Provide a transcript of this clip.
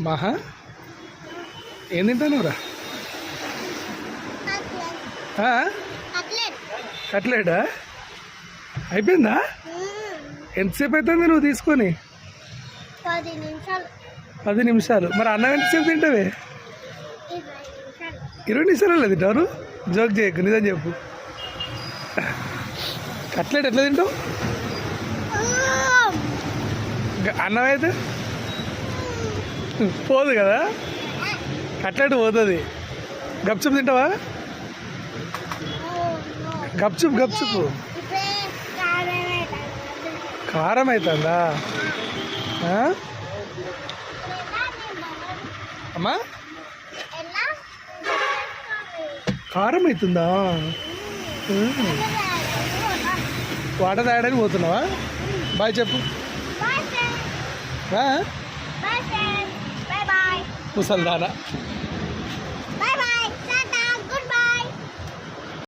మహా ఏం తింటానురా? కట్లెటా? అయిపోయిందా? ఎంతసేపు అవుతుంది నువ్వు తీసుకొని? 10 నిమిషాలు. మరి అన్నం ఎంతసేపు తింటావే? 20 నిమిషాలు తింటావు? జోక్ చేయకు, నిజం చెప్పు. కట్లెట్ ఎట్లా తింటావు? అన్నం అయితే పోదు కదా, కట్లెట్ పోతుంది. గప్చుప్ తింటావా? గప్చుప్ కారం అవుతుందా అమ్మా? కారం అవుతుందా? వాటర్ తాగడానికి పోతున్నావా? బాయ్ చెప్పు. ముసల్దానా.